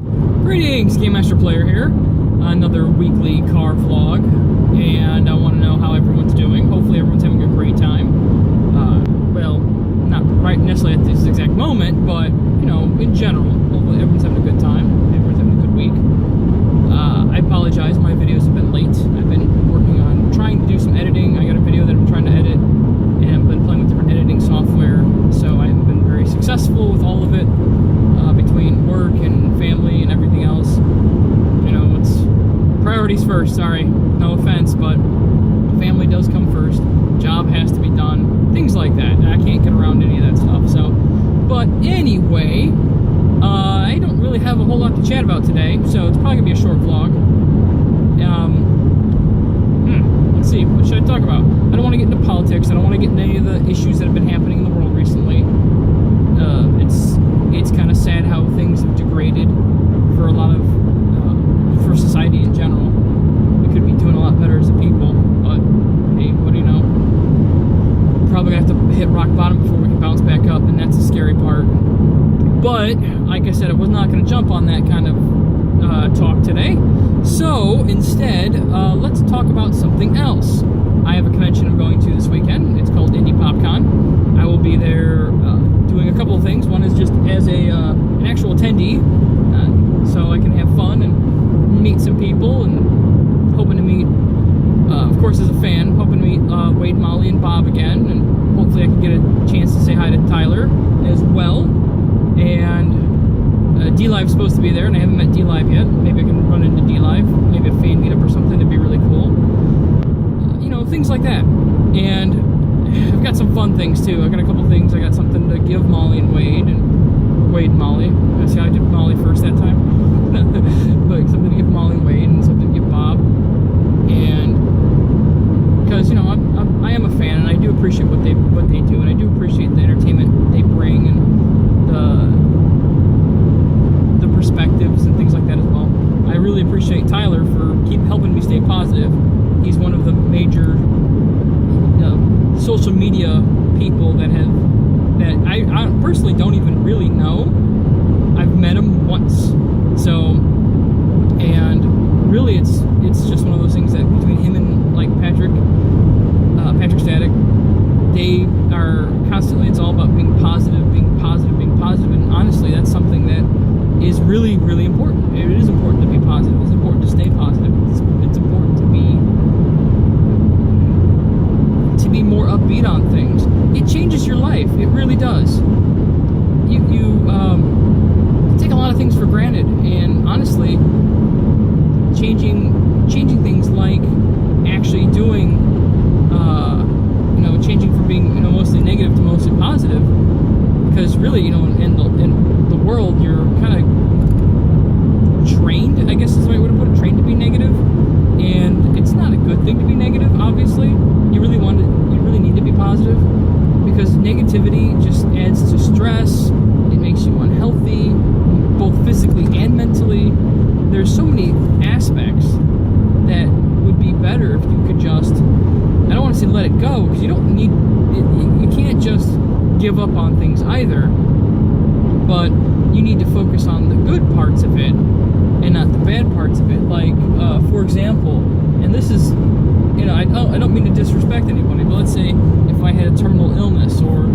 Greetings, Game Master Player here. Another weekly car vlog, and I want to know how everyone's doing. Hopefully everyone's having a great time. Well, not right necessarily at this exact moment, but, you know, in general. Hopefully everyone's having a good time. Everyone's having a good week. I apologize, my videos have been late. I've been working on trying to do some editing. I got a video that I'm trying to edit, and I've been playing with different editing software, so I haven't been very successful with all of it. Between work and family and everything else, you know, it's priorities first. Sorry, no offense, but family does come first. Job has to be done. Things like that. I can't get around any of that stuff. So, but anyway, I don't really have a whole lot to chat about today, so it's probably gonna be a short vlog. Let's see, what should I talk about? I don't want to get into politics. I don't want to get into any of the issues that have been happening in the world recently. It's kind of sad how things have degraded for a lot of, for society in general. We could be doing a lot better as a people, but hey, what do you know? Probably gonna have to hit rock bottom before we can bounce back up, and that's the scary part. But, like I said, I was not gonna jump on that kind of talk today. So, instead, let's talk about something else. I have a convention I'm going to this weekend. It's called Indie PopCon. I will be there doing a couple of things. One is just as an actual attendee, so I can have fun and meet some people, and hoping to meet, of course, as a fan, hoping to meet Wade, Molly, and Bob again, and hopefully I can get a chance to say hi to Tyler as well. And D-Live's supposed to be there, and I haven't met D-Live yet. Maybe I can run into D-Live, maybe a fan meetup or something. That'd be really cool. You know, things like that. And I've got some fun things too. I got a couple things. I got something to give Molly and Wade, and Wade and Molly. I see, I did Molly first that time. But something to give Molly and Wade, and something to give Bob. And because, you know, I am a fan, and I do appreciate what they do, and I do appreciate the entertainment they bring, and the perspectives and things like that as well. I really appreciate Tyler for helping me stay positive. He's one of the major social media people that I personally don't even really know. I've met him once, so, and really it's just one of those things that between him and like Patrick Static, they are constantly, it's all about being positive, and honestly that's something that is really, really important. It is important to be positive. It's important to stay positive. It's important to be more upbeat on things. It changes your life. It really does. You take a lot of things for granted, and honestly, changing things like actually doing, you know, changing from being, you know, mostly negative to mostly positive. Because really, you know, in the world, you're kind of trained, I guess is the right way to put it, trained to be negative, and it's not a good thing to be negative. Obviously, you really need to be positive, because negativity just adds to stress. It makes you unhealthy, both physically and mentally. There's so many aspects that would be better if you could just, I don't want to say let it go, because you don't need it, you can't just give up on things either, but you need to focus on the good parts of it and not the bad parts of it. Like, for example, and this is, you know, I don't mean to disrespect anybody, but let's say if I had a terminal illness or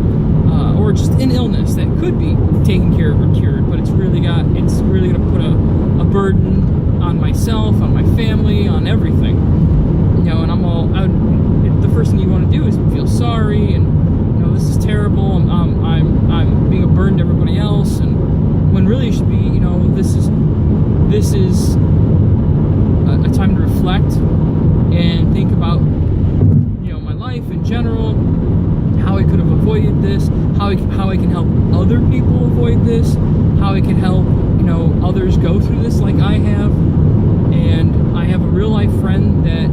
just an illness that could be taken care of or cured, but it's really going to put a burden on myself, on my family, on everything. You know, and the first thing you want to do is feel sorry, and, you know, this is terrible. I'm being a burden to everybody else, and when really it should be, you know, this is a time to reflect and think about, you know, my life in general, how I could have avoided this, how I can help other people avoid this, how I can help, you know, others go through this like I have. And I have a real life friend that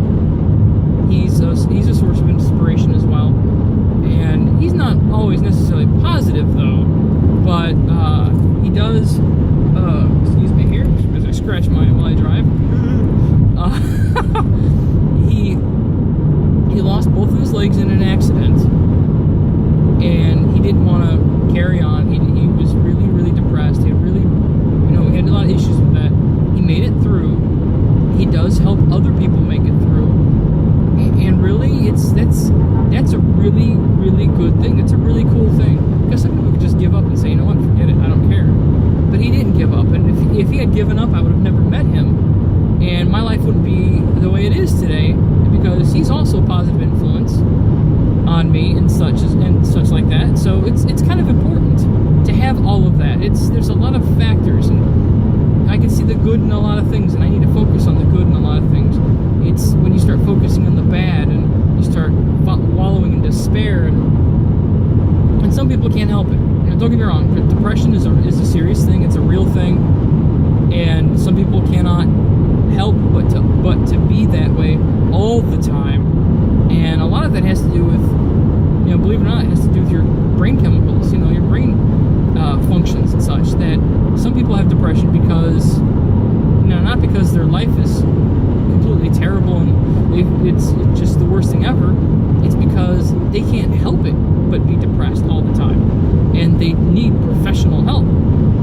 he's a source of inspiration as well. And he's not always necessarily positive though, but he does, excuse me here, as I scratch mine while I drive. He lost both of his legs in an accident, and he didn't want to carry on. He was really, really depressed. He had really, you know, he had a lot of issues with if he had given up, I would have never met him, and my life wouldn't be the way it is today, because he's also a positive influence on me and such like that. So it's kind of important to have all of that. There's a lot of factors, and I can see the good in a lot of things, and I need to focus on the good in a lot of things. It's when you start focusing on the bad, and you start wallowing in despair, and some people can't help it. Don't get me wrong, depression is a serious thing. It's a real thing, and some people cannot help but to be that way all the time. And a lot of that has to do with, believe it or not, it has to do with your brain chemicals, your brain functions and such. That some people have depression because, not because their life is completely terrible and it's just the worst thing ever. It's because they can't help it but be depressed all the time, and they need professional help.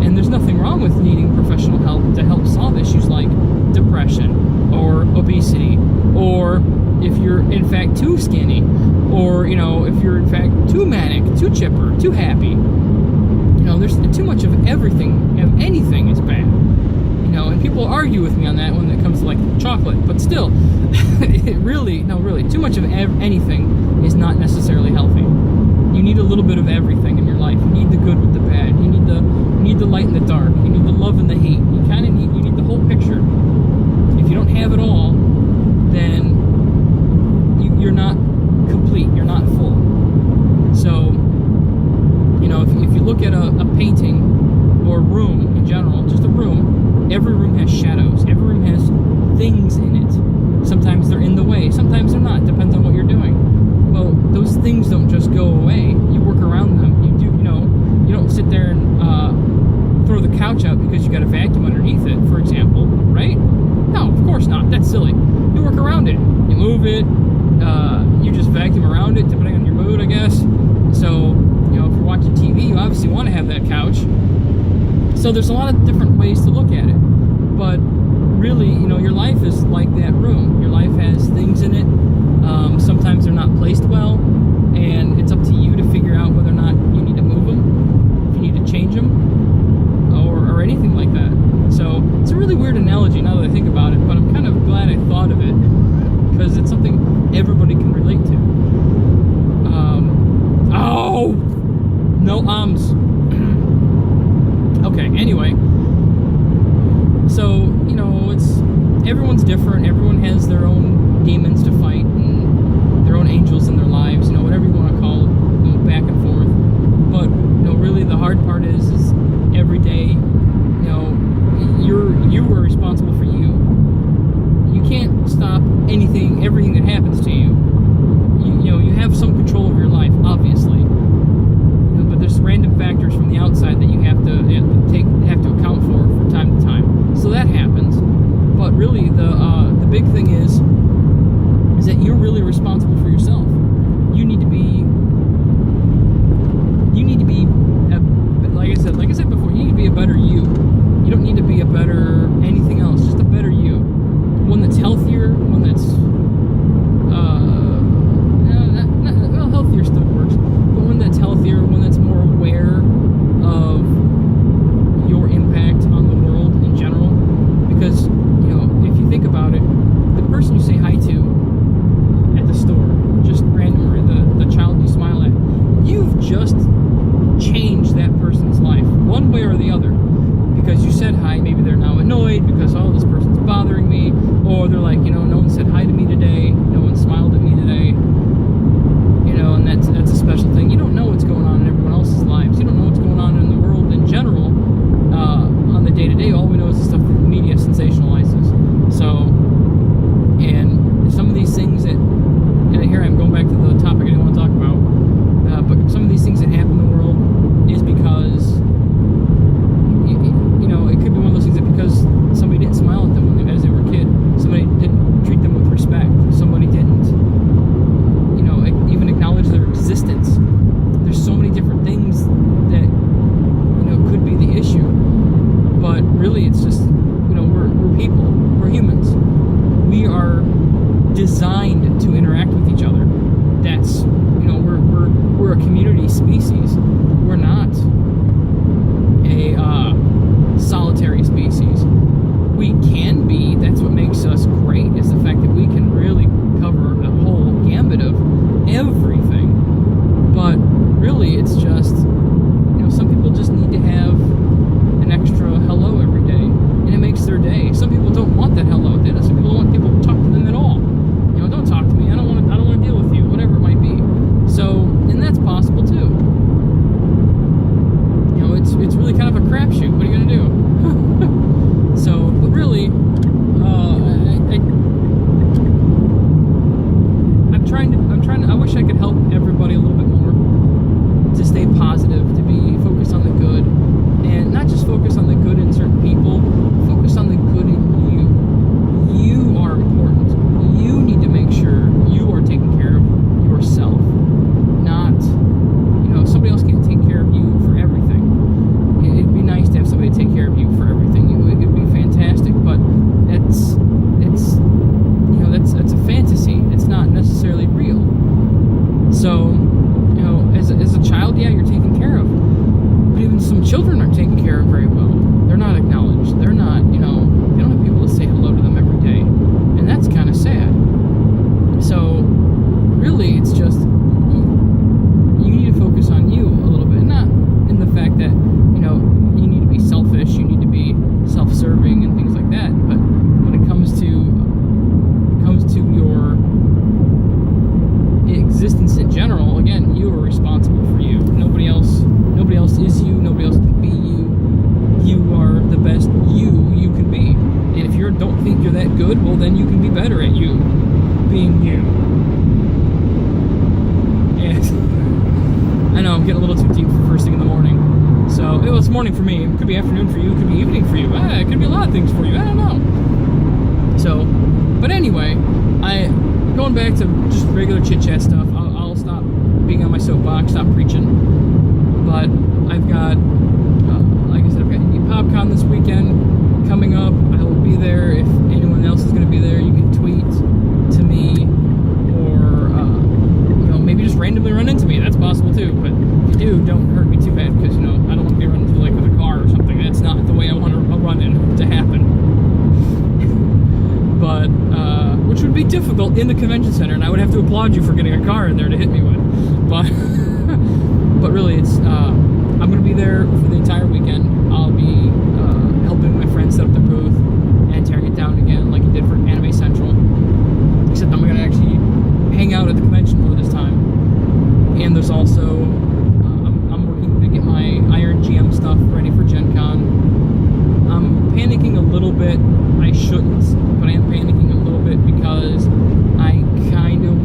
And there's nothing wrong with needing professional help to help solve issues like depression or obesity, or if you're in fact too skinny, or if you're in fact too manic, too chipper, too happy. There's too much of everything. Anything is bad. And people argue with me on that when it comes to like chocolate, but still, really, too much of anything is not necessarily healthy. You need a little bit of everything in your life. You need the good with the bad. You need the light and the dark. You need the love and the hate. You need the whole picture. If you don't have it all, then you're not complete. You're not full. So, if you look at a painting or a room in general, just a room, every room has shadows. Every room has things in it. Sometimes they're in the way. Sometimes they're not. Depends on what you're doing. Well, those things don't just go away. You work around them. You don't sit there and throw the couch out because you got a vacuum underneath it, for example, right? No, of course not. That's silly. You work around it. You move it. You just vacuum around it, depending on your mood, I guess. So, if you're watching TV, you obviously want to have that couch. So there's a lot of different ways to look at it. But really, your life is like that room. Your life has things in it. Sometimes they're not placed well, and it's up to you to figure out whether or not you need to move them, if you need to change them, or anything like that. So it's a really weird analogy now that I think about it, but I'm kind of glad I thought of it, because it's something everybody can relate to. No arms. Okay, anyway. So, everyone's different. Everyone has their own demons to fight and their own angels in their lives, whatever you want to call it, back and forth. But, really the hard part is every day, you are responsible for you. You can't stop everything that happens to you. You have some control of your life, obviously. But there's random factors from the outside that you have to account for from time to time. So that happens. But really, the big thing is that you're really responsible for yourself. You need to be, like I said before, you need to be a better you. You don't need to be a better anything else, just a better you. One that's healthier, one that's, healthier still works, but one that's healthier, one that's more aware of your impact on the world in general. Because, if you think about it, the person you say hi to at the store, just randomly, the child you smile at, you've just changed that person's life, one way or the other. Because you said hi, maybe they're now annoyed because, this person's bothering me, or they're like, no one said hi to me today, no one smiled at me today, and that's a special thing. You don't know what's going on in everyone else's lives. You don't know what's going on in the world in general, on the day-to-day. All we know is the stuff that the media sensationalizes. So, and some of these things that, and here I'm going back to the topic I didn't want to talk about, but some of these things that happen in the world is because, it could be one of those things that because somebody didn't smile at them as they were a kid, somebody didn't treat them with respect, somebody didn't, even acknowledge their existence. There's so many different things that, could be the issue. But really, it's just, we're people, we're humans. We are designed to interact with each other. That's, we're a community species. We're not a solitary species. good, well, then you can be better at you being you. And I know I'm getting a little too deep for first thing in the morning. So, it's morning for me. It could be afternoon for you. It could be evening for you. It could be a lot of things for you. I don't know. So, but anyway, going back to just regular chit-chat stuff, I'll stop being on my soapbox, stop preaching. But I've got, like I said, I've got Indie PopCon this weekend coming up. I will be there. If anyone else is going to be there, you can tweet to me, or maybe just randomly run into me. That's possible too. But if you do, don't hurt me too bad, because I don't want to be running into with a car or something. That's not the way I want a run-in to happen. But which would be difficult in the convention center, and I would have to applaud you for getting a car in there to hit me with. But but really, it's I'm going to be there for the entire weekend. I'll be helping my friends set up the booth and tearing it down again, like I did for Anime Central. Except I'm going to actually hang out at the convention more this time. And there's also I'm working to get my Iron GM stuff ready for Gen Con. I'm panicking a little bit. I shouldn't, but I am panicking a little bit because I kind of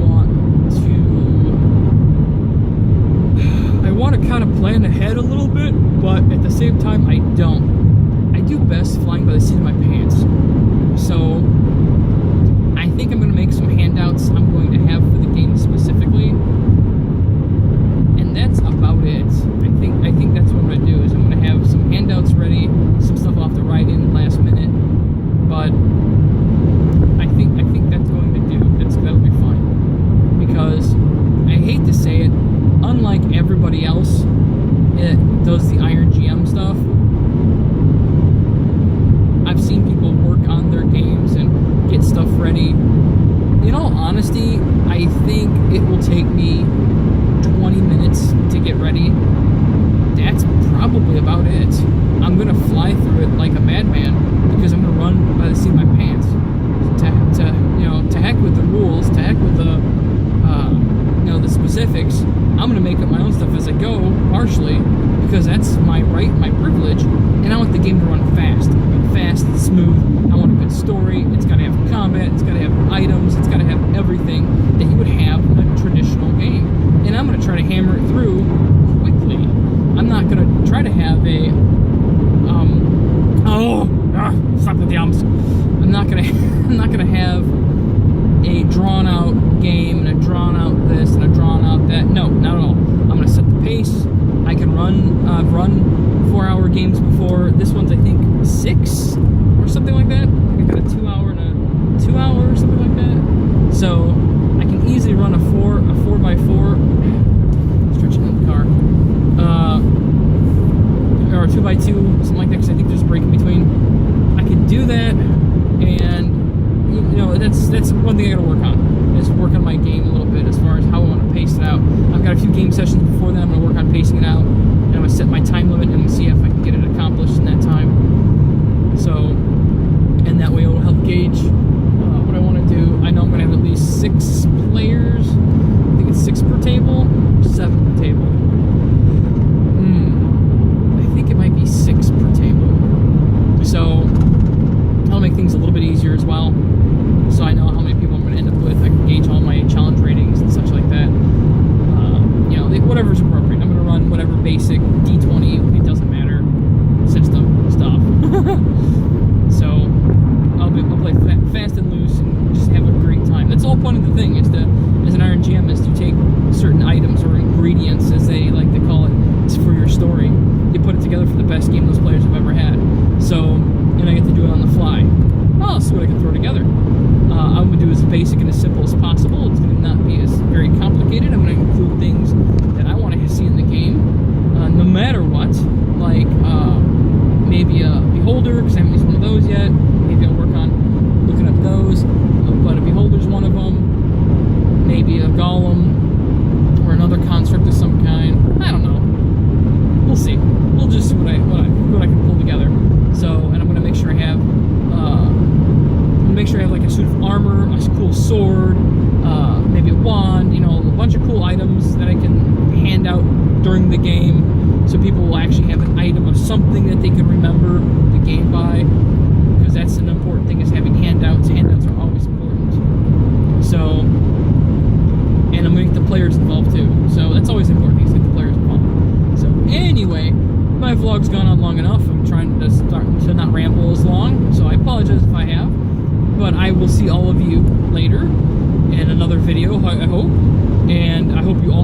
want to kind of plan ahead a little bit, but at the same time I don't. I do best flying by the seat of my pants. So I think I'm going to make some handouts I'm going to have for the game specifically, and that's about it. I think that's what I'm going to do, is I'm going to have some handouts ready, some stuff off the write-in last minute, but I think that's going to do. That'll be fine, because I hate to say it, unlike everybody else that does the Iron GM stuff, I've seen people work on their games and get stuff ready. In all honesty, I think it will take me 20 minutes to get ready. That's probably about it. I'm going to fly through it like a madman, because I'm going to run by the seat of my pants. To heck with the rules, to heck with the the specifics. I'm going to make up my own stuff as I go, partially, because that's my right, my privilege, and I want the game to run fast and smooth. I want a good story. It's got to have combat, it's got to have items, it's got to have everything that you would have in a traditional game. And I'm going to try to hammer it through quickly. I'm not going to try to have a stop with the ums. I'm not going to have a drawn out game and a drawn out this and a drawn out that. No, not at all. I'm going to set the pace. I can run. I've run 4-hour games before. This one's, I think, 6 or something like that. I think I got a 2-hour and a 2-hour or something like that. So I can easily run a 4x4. Stretching in the car. Or a 2x2, something like that, because I think there's a break in between. I can do that, and that's one thing I gotta work on, is work on my game a little bit as far as how I want to pace it out. I've got a few game sessions before that. I'm gonna work on pacing it out, and I'm gonna set my time limit and see if I can get it accomplished in that time. So, and that way it will help gauge what I want to do. I know I'm gonna have at least 6 players. I think it's 6 per table, 7 per table. I think it might be 6 per table. So that'll make things a little bit easier as well. So I know how many people I'm going to end up with. I can gauge all my challenge ratings and such like that. Whatever's appropriate. I'm going to run whatever basic D20, it doesn't matter, system stuff. So I'll play fast and loose and just have a great time. That's the whole point of the thing, is as an Iron GM, is to take certain items or ingredients, as they like to call it, for your story. You put it together for the best game those players have ever had. So, and I get to do it on the fly. I'll see what I can throw together. I'm going to do as basic and as simple as possible. It's going to not be as very complicated. I'm going to include things that I want to see in the game, no matter what. Like maybe a beholder, because I haven't used one of those yet. Maybe I'll work on looking up those. But a beholder's one of them. Maybe a golem or another construct of some kind. I don't know. We'll see. We'll just see what I can pull together. So, and I'm going to make sure I have like a suit of armor, a cool sword, maybe a wand, a bunch of cool items that I can hand out during the game, so people will actually have an item of something that they can remember the game by, because that's an important thing, is having handouts my vlog's gone on long enough. I'm trying to start to not ramble as long, so I apologize if I have. But I will see all of you later in another video, I hope. And I hope you all